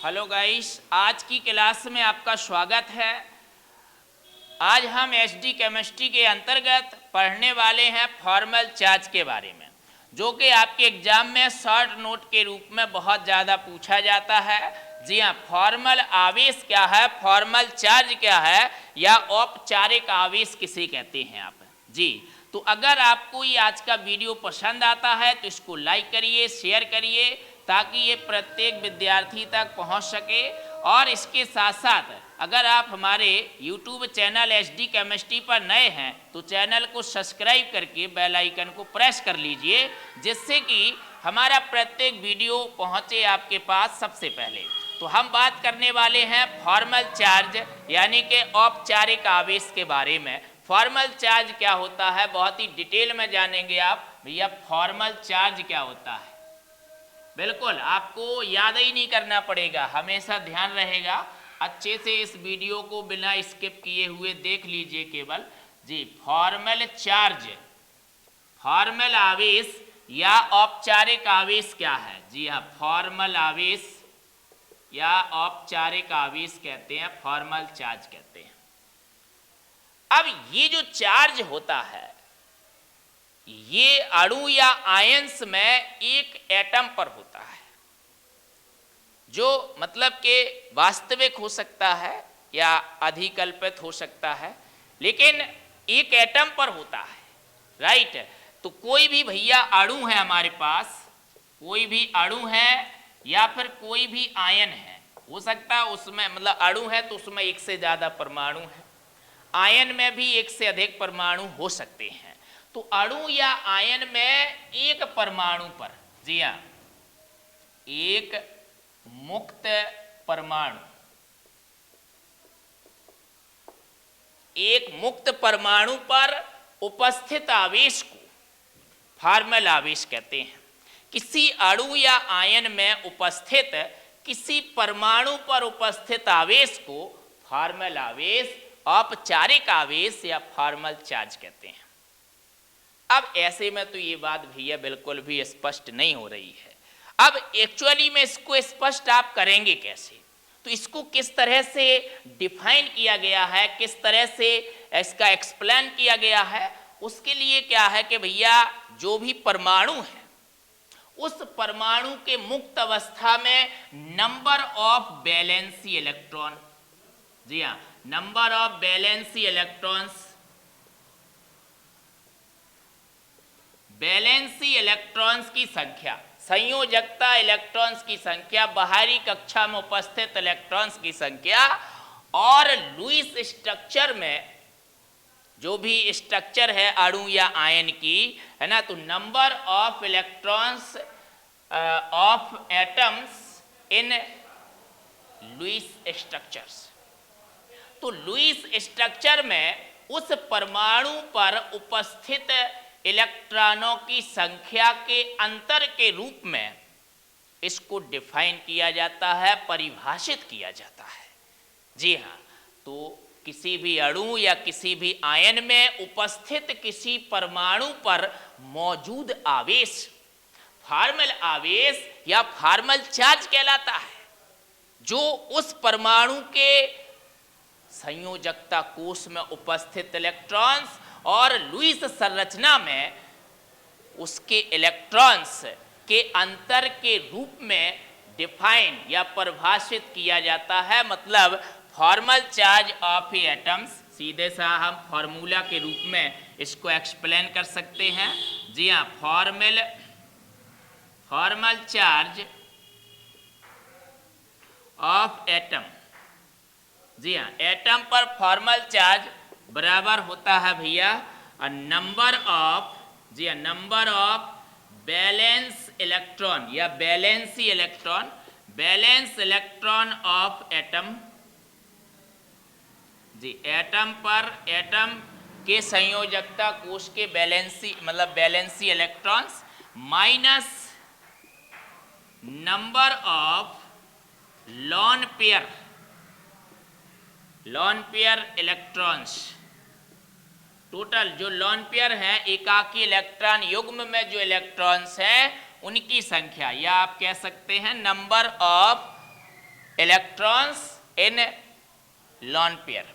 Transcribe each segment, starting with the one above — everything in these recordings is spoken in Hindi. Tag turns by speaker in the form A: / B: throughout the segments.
A: हेलो गाइस, आज की क्लास में आपका स्वागत है। आज हम एचडी केमिस्ट्री के अंतर्गत पढ़ने वाले हैं फॉर्मल चार्ज के बारे में, जो कि आपके एग्जाम में शॉर्ट नोट के रूप में बहुत ज़्यादा पूछा जाता है। जी हाँ, फॉर्मल आवेश क्या है, फॉर्मल चार्ज क्या है, या औपचारिक आवेश किसे कहते हैं आप जी। तो अगर आपको ये आज का वीडियो पसंद आता है तो इसको लाइक करिए, शेयर करिए, ताकि ये प्रत्येक विद्यार्थी तक पहुंच सके। और इसके साथ साथ अगर आप हमारे YouTube चैनल एचडी केमिस्ट्री पर नए हैं तो चैनल को सब्सक्राइब करके बेल आइकन को प्रेस कर लीजिए, जिससे कि हमारा प्रत्येक वीडियो पहुंचे आपके पास सबसे पहले। तो हम बात करने वाले हैं फॉर्मल चार्ज यानी कि औपचारिक आवेश के बारे में। फॉर्मल चार्ज क्या होता है, बहुत ही डिटेल में जानेंगे आप। भैया फॉर्मल चार्ज क्या होता है, बिल्कुल आपको याद ही नहीं करना पड़ेगा, हमेशा ध्यान रहेगा। अच्छे से इस वीडियो को बिना स्किप किए हुए देख लीजिए केवल जी। फॉर्मल चार्ज, फॉर्मल आवेश या औपचारिक आवेश क्या है? जी हाँ, फॉर्मल आवेश या औपचारिक आवेश कहते हैं, फॉर्मल चार्ज कहते हैं। अब ये जो चार्ज होता है ये अणु या आयंस में एक एटम पर होता है, जो मतलब कि वास्तविक हो सकता है या अधिकल्पित हो सकता है, लेकिन एक एटम पर होता है, राइट। तो कोई भी भैया अणु है हमारे पास, कोई भी अणु है या फिर कोई भी आयन है, हो सकता है उसमें मतलब अणु है तो उसमें एक से ज़्यादा परमाणु है, आयन में भी एक से अधिक परमाणु हो सकते हैं। तो अणु या आयन में एक परमाणु पर, जी हाँ, एक मुक्त परमाणु, एक मुक्त परमाणु पर उपस्थित आवेश को फॉर्मल आवेश कहते हैं। किसी अणु या आयन में उपस्थित किसी परमाणु पर उपस्थित आवेश को फॉर्मल आवेश, औपचारिक आवेश या फॉर्मल चार्ज कहते हैं। अब ऐसे में तो ये बात भैया बिल्कुल भी स्पष्ट नहीं हो रही है। अब एक्चुअली में इसको स्पष्ट आप करेंगे कैसे? तो इसको किस तरह से डिफाइन किया गया है, किस तरह से इसका एक्सप्लेन किया गया है, उसके लिए क्या है कि भैया जो भी परमाणु है उस परमाणु के मुक्त अवस्था में नंबर ऑफ वैलेंसी इलेक्ट्रॉन, जी हाँ, number of valency electrons, valency electrons की संख्या, संयोजकता इलेक्ट्रॉन्स की संख्या, बाहरी कक्षा में उपस्थित इलेक्ट्रॉन्स की संख्या, और लुईस स्ट्रक्चर में जो भी स्ट्रक्चर है अणु या आयन की, है ना, तो number of electrons of atoms in Lewis structures. तो लुईस स्ट्रक्चर में उस परमाणु पर उपस्थित इलेक्ट्रॉनों की संख्या के अंतर के रूप में इसको डिफाइन किया जाता है, परिभाषित किया जाता है। जी हाँ, तो किसी भी अणु या किसी भी आयन में उपस्थित किसी परमाणु पर मौजूद आवेश फॉर्मल आवेश या फॉर्मल चार्ज कहलाता है, जो उस परमाणु के संयोजकता कोश में उपस्थित इलेक्ट्रॉन्स और लुईस संरचना में उसके इलेक्ट्रॉन्स के अंतर के रूप में डिफाइन या परिभाषित किया जाता है। मतलब फॉर्मल चार्ज ऑफ एटम्स, सीधे सा हम फॉर्मूला के रूप में इसको एक्सप्लेन कर सकते हैं। जी हाँ, फॉर्मल चार्ज ऑफ एटम, जी हाँ, एटम पर फॉर्मल चार्ज बराबर होता है भैया नंबर ऑफ, जी हाँ, नंबर ऑफ बैलेंस इलेक्ट्रॉन या valency electron, balance electron of atom, जी, एटम पर एटम के संयोजकता कोश के बैलेंसी मतलब valency electrons minus number of lone pair electrons, total जो लॉन पेयर है एकाकी इलेक्ट्रॉन युग्म में जो इलेक्ट्रॉन्स हैं उनकी संख्या, या आप कह सकते हैं number of electrons in lone pair.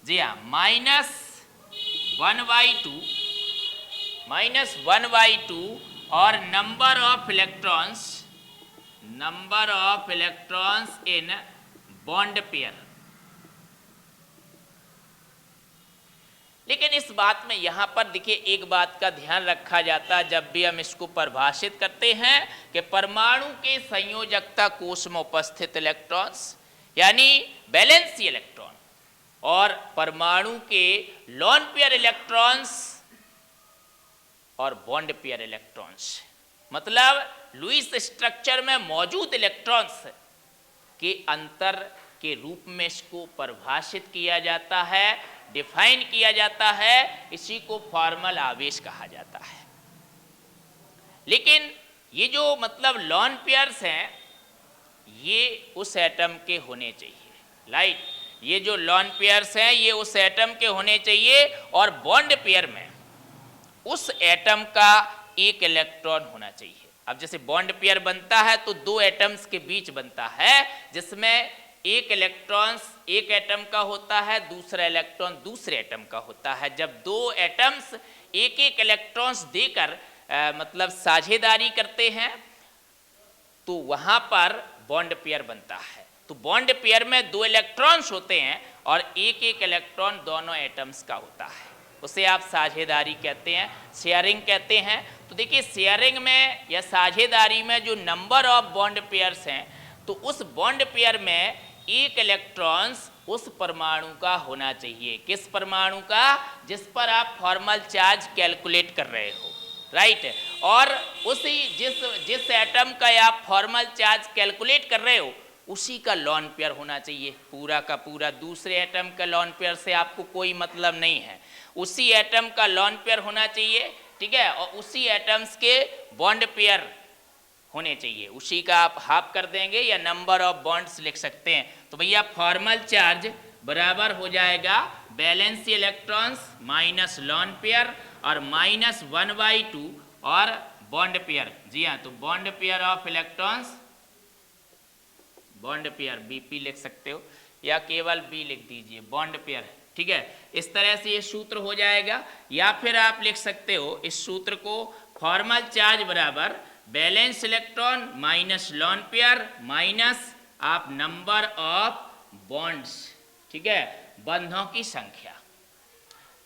A: जी हाँ, -1/2 और number of electrons in bond pair. लेकिन इस बात में यहां पर देखिए एक बात का ध्यान रखा जाता है जब भी हम इसको परिभाषित करते हैं कि परमाणु के संयोजकता कोश में उपस्थित इलेक्ट्रॉन्स यानी बैलेंसी इलेक्ट्रॉन और परमाणु के लॉन पेयर इलेक्ट्रॉन्स और बॉन्ड पेयर इलेक्ट्रॉन्स, मतलब लुईस स्ट्रक्चर में मौजूद इलेक्ट्रॉन्स के अंतर के रूप में इसको परिभाषित किया जाता है, डिफाइन किया जाता है। इसी को फॉर्मल आवेश कहा जाता है। लेकिन ये जो मतलब लॉन पेयर्स हैं ये उस एटम के होने चाहिए, राइट। ये जो लॉन पेयर्स हैं ये उस एटम के होने चाहिए और बॉन्ड पेयर में उस एटम का एक इलेक्ट्रॉन होना चाहिए। अब जैसे बॉन्ड पेयर बनता है तो दो एटम्स के बीच बनता है जिसमें एक इलेक्ट्रॉन्स एक एटम का होता है, दूसरा इलेक्ट्रॉन दूसरे एटम का होता है। जब दो एटम्स एक एक इलेक्ट्रॉन्स देकर मतलब साझेदारी करते हैं तो वहां पर बॉन्ड पेयर बनता है। तो बॉन्ड पेयर में दो इलेक्ट्रॉन्स होते हैं और एक एक इलेक्ट्रॉन दोनों एटम्स का होता है, उसे आप साझेदारी कहते हैं, शेयरिंग कहते हैं। तो देखिए शेयरिंग में या साझेदारी में जो नंबर ऑफ बॉन्ड पेयर्स हैं तो उस बॉन्ड पेयर में एक इलेक्ट्रॉन्स उस परमाणु का होना चाहिए। किस परमाणु का? जिस पर आप फॉर्मल चार्ज कैलकुलेट कर रहे हो, राइट। और उसी जिस एटम का आप फॉर्मल चार्ज कैलकुलेट कर रहे हो उसी का लॉन पेयर होना चाहिए। पूरा का पूरा दूसरे एटम का लॉन पेयर से आपको कोई मतलब नहीं है, उसी एटम का लॉन पेयर होना चाहिए, ठीक है। और उसी एटम्स के बॉन्ड पेयर होने चाहिए, उसी का आप हाफ कर देंगे या नंबर ऑफ बॉन्ड्स लिख सकते हैं। तो भैया फॉर्मल चार्ज बराबर हो जाएगा valency electrons minus lone pair और -1/2 और बॉन्ड पेयर। जी हाँ, तो bond pair of electrons, bond pair BP लिख सकते हो या केवल B लिख दीजिए, बॉन्ड पेयर, ठीक है। इस तरह से ये सूत्र हो जाएगा। या फिर आप लिख सकते हो इस सूत्र को फॉर्मल चार्ज बराबर balance electron minus lone pair minus आप नंबर ऑफ बॉन्ड्स, ठीक है, बंधों की संख्या।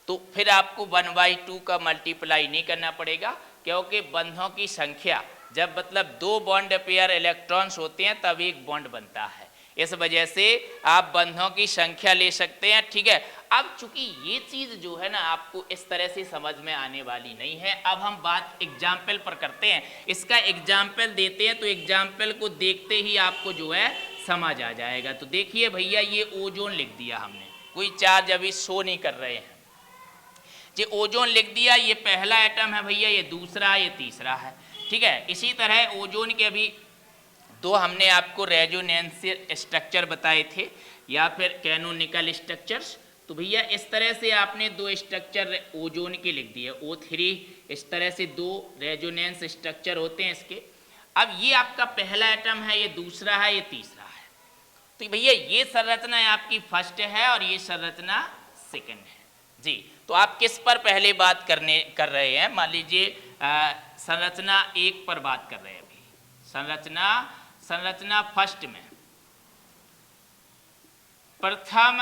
A: तो फिर आपको 1/2 का मल्टीप्लाई नहीं करना पड़ेगा क्योंकि बंधों की संख्या जब मतलब दो बॉन्ड पेयर इलेक्ट्रॉन्स होते हैं तब एक बॉन्ड बनता है, इस वजह से आप बंधों की संख्या ले सकते हैं, ठीक है। अब चूंकि ये चीज़ जो है ना आपको इस तरह से समझ में आने वाली नहीं है, अब हम बात एग्जाम्पल पर करते हैं, इसका एग्जाम्पल देते हैं। तो एग्जाम्पल को देखते ही आपको जो है समझ आ जाएगा। तो देखिए भैया ये ओजोन लिख दिया हमने, कोई चार्ज अभी शो नहीं कर रहे हैं, ये ओजोन लिख दिया। ये पहला एटम है भैया, ये दूसरा, ये तीसरा है, ठीक है। इसी तरह ओजोन के भी दो हमने आपको रेजोनेंस स्ट्रक्चर बताए थे या फिर कैनोनिकल स्ट्रक्चर्स। तो भैया इस तरह से आपने दो स्ट्रक्चर ओजोन के लिख दिए, O3, इस तरह से दो रेजोनेंस स्ट्रक्चर होते हैं इसके। अब ये आपका पहला एटम है, ये दूसरा है, ये तीसरा है। तो भैया ये संरचना आपकी फर्स्ट है और ये संरचना सेकंड है। जी, तो आप किस पर पहले बात कर रहे हैं? मान लीजिए संरचना 1 पर बात कर रहे हैं अभी। संरचना फर्स्ट में प्रथम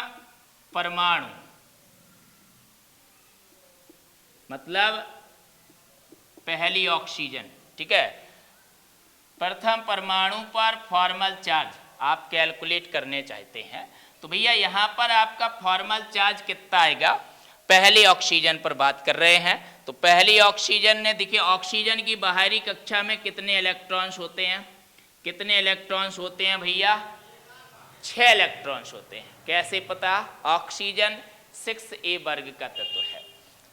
A: परमाणु मतलब पहली ऑक्सीजन, ठीक है। प्रथम परमाणु पर फॉर्मल चार्ज आप कैलकुलेट करने चाहते हैं तो भैया यहाँ पर आपका फॉर्मल चार्ज कितना आएगा? पहली ऑक्सीजन पर बात कर रहे हैं तो पहली ऑक्सीजन ने, देखिए ऑक्सीजन की बाहरी कक्षा में कितने इलेक्ट्रॉन्स होते हैं? कितने इलेक्ट्रॉन्स होते हैं भैया? 6 इलेक्ट्रॉन्स होते हैं। कैसे पता? ऑक्सीजन 6A वर्ग का तत्व है,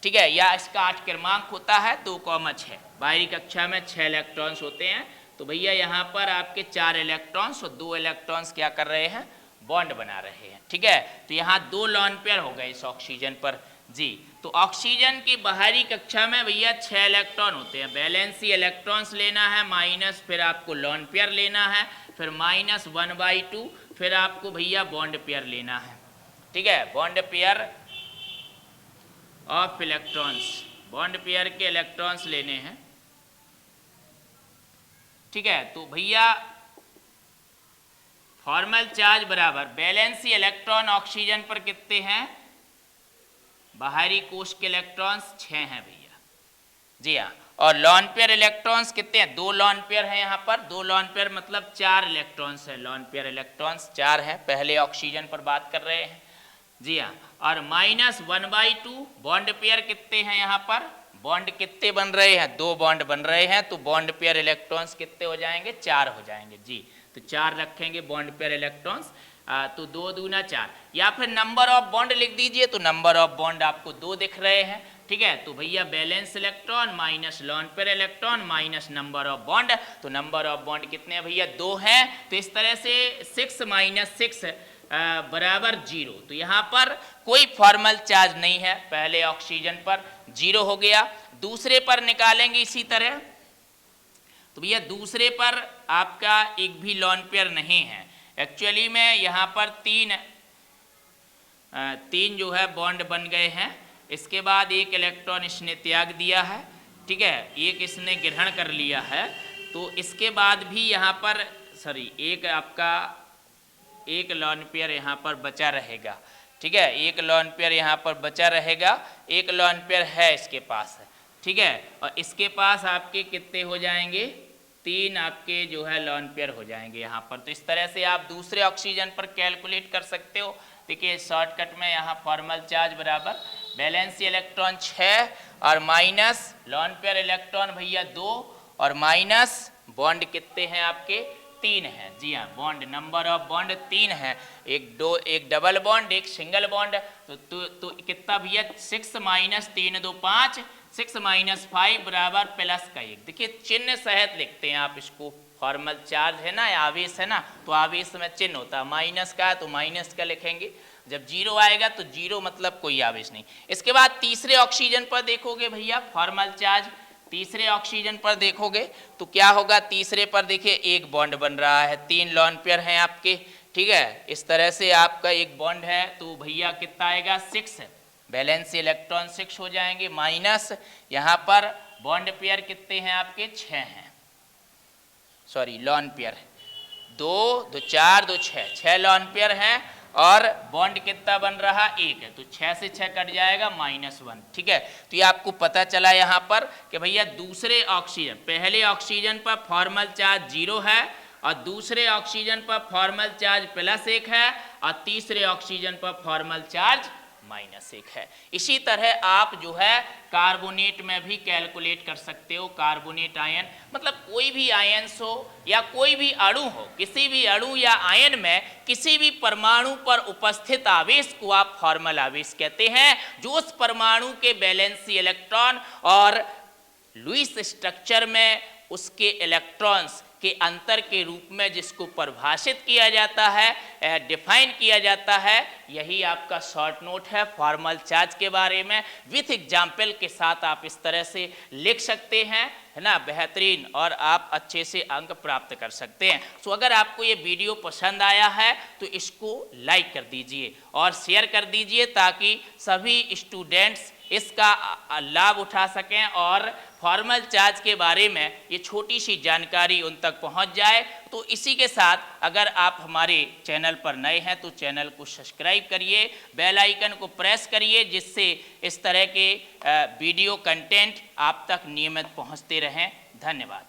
A: ठीक है, या इसका 8 क्रमांक होता है 2,6। बाहरी कक्षा में 6 इलेक्ट्रॉन्स होते हैं। तो भैया यहाँ पर आपके 4 इलेक्ट्रॉन्स और 2 इलेक्ट्रॉन्स क्या कर रहे हैं? बॉन्ड बना रहे हैं, ठीक है। तो यहाँ 2 लॉन पेयर हो गए इस ऑक्सीजन पर। जी, तो ऑक्सीजन की बाहरी कक्षा में भैया 6 इलेक्ट्रॉन होते हैं, वैलेंसी इलेक्ट्रॉन्स लेना है माइनस, फिर आपको लॉन पेयर लेना है, फिर -1/2, फिर आपको भैया बॉन्ड पेयर लेना है। ठीक है, bond pair of electrons, bond pair के इलेक्ट्रॉन्स लेने हैं। ठीक है, तो भैया फॉर्मल चार्ज बराबर वैलेंसी इलेक्ट्रॉन ऑक्सीजन पर कितने हैं, बाहरी कोश के इलेक्ट्रॉन्स 6 हैं भैया, जी हाँ। और लॉन पेयर इलेक्ट्रॉन्स कितने हैं, 2 लॉन पेयर हैं यहाँ पर, 2 लॉन पेयर मतलब 4 इलेक्ट्रॉन्स है, लॉन पेयर इलेक्ट्रॉन्स 4 है, पहले ऑक्सीजन पर बात कर रहे हैं, जी हाँ। और -1/2 बॉन्ड पेयर कितने हैं यहाँ पर, बॉन्ड कितने बन रहे हैं, 2 बॉन्ड बन रहे हैं, तो बॉन्ड पेयर इलेक्ट्रॉन्स कितने हो जाएंगे, 4 हो जाएंगे जी। तो 4 रखेंगे बॉन्ड पेयर इलेक्ट्रॉन्स, तो 2 दूना 4, या फिर नंबर ऑफ बॉन्ड लिख दीजिए, तो नंबर ऑफ बॉन्ड आपको 2 दिख रहे हैं। ठीक है, तो भैया balance electron minus lone pair electron minus number of bond, तो नंबर ऑफ बॉन्ड कितने हैं भैया, 2 हैं। तो इस तरह से 6 - 6 बराबर 0, तो यहाँ पर कोई फॉर्मल चार्ज नहीं है, पहले ऑक्सीजन पर 0 हो गया। दूसरे पर निकालेंगे इसी तरह, तो भैया दूसरे पर आपका एक भी लॉन पेयर नहीं है, एक्चुअली में यहाँ पर 3 जो है बॉन्ड बन गए हैं, इसके बाद एक इलेक्ट्रॉन इसने त्याग दिया है, ठीक है, एक इसने ग्रहण कर लिया है, तो इसके बाद भी यहाँ पर एक आपका एक लॉन पेयर यहाँ पर बचा रहेगा। ठीक है, एक लॉन पेयर यहाँ पर बचा रहेगा, एक लॉन पेयर है इसके पास, ठीक है, और इसके पास आपके कितने हो जाएंगे, 3 आपके जो है लॉन पेयर हो जाएंगे यहाँ पर। तो इस तरह से आप दूसरे ऑक्सीजन पर कैलकुलेट कर सकते हो। देखिए शॉर्टकट में यहाँ फॉर्मल चार्ज बराबर वैलेंसी इलेक्ट्रॉन 6 और माइनस लॉन पेयर इलेक्ट्रॉन भैया 2 और माइनस बॉन्ड कितने हैं आपके, 3 है, जी हाँ, बॉन्ड नंबर ऑफ बॉन्ड 3 है, एक डबल बॉन्ड एक सिंगल बॉन्ड, तो कितना भैया 6 - 3 2 5, 6 - 5 बराबर +1। देखिए चिन्ह सहित लिखते हैं आप इसको, फॉर्मल चार्ज है ना, आवेश है ना, तो आवेश में चिन्ह होता है, माइनस का तो माइनस का लिखेंगे, जब 0 आएगा तो 0 मतलब कोई आवेश नहीं। इसके बाद तीसरे ऑक्सीजन पर देखोगे भैया फॉर्मल चार्ज, तीसरे ऑक्सीजन पर देखोगे तो क्या होगा, तीसरे पर देखिए एक बॉन्ड बन रहा है, 3 लॉन पेयर हैं आपके, ठीक है, इस तरह से आपका एक बॉन्ड है, तो भैया कितना आएगा 6, वैलेंसी इलेक्ट्रॉन 6 हो जाएंगे, माइनस यहाँ पर बॉन्ड पेयर कितने हैं आपके 6 हैं, लॉन पेयर 2 2 4 2 6 लॉन पेयर हैं, और बॉन्ड कितना बन रहा 1 है, तो 6 से 6 कट जाएगा -1। ठीक है, तो ये आपको पता चला यहाँ पर कि भैया दूसरे ऑक्सीजन, पहले ऑक्सीजन पर फॉर्मल चार्ज 0 है और दूसरे ऑक्सीजन पर फॉर्मल चार्ज +1 है और तीसरे ऑक्सीजन पर फॉर्मल चार्ज -1 है। इसी तरह आप जो है कार्बोनेट में भी कैलकुलेट कर सकते हो, कार्बोनेट आयन मतलब कोई भी आयन्स हो या कोई भी अणु हो, किसी भी अणु या आयन में किसी भी परमाणु पर उपस्थित आवेश को आप फॉर्मल आवेश कहते हैं, जो उस परमाणु के वैलेंसी इलेक्ट्रॉन और लुईस स्ट्रक्चर में उसके इलेक्ट्रॉन्स के अंतर के रूप में जिसको परिभाषित किया जाता है, डिफाइन किया जाता है, यही आपका शॉर्ट नोट है फॉर्मल चार्ज के बारे में। विथ एग्जाम्पल के साथ आप इस तरह से लिख सकते हैं, है ना, बेहतरीन, और आप अच्छे से अंक प्राप्त कर सकते हैं। सो अगर आपको ये वीडियो पसंद आया है तो इसको लाइक कर दीजिए और शेयर कर दीजिए, ताकि सभी स्टूडेंट्स इसका लाभ उठा सकें और फॉर्मल चार्ज के बारे में ये छोटी सी जानकारी उन तक पहुंच जाए। तो इसी के साथ अगर आप हमारे चैनल पर नए हैं तो चैनल को सब्सक्राइब करिए, बेल आइकन को प्रेस करिए, जिससे इस तरह के वीडियो कंटेंट आप तक नियमित पहुंचते रहें। धन्यवाद।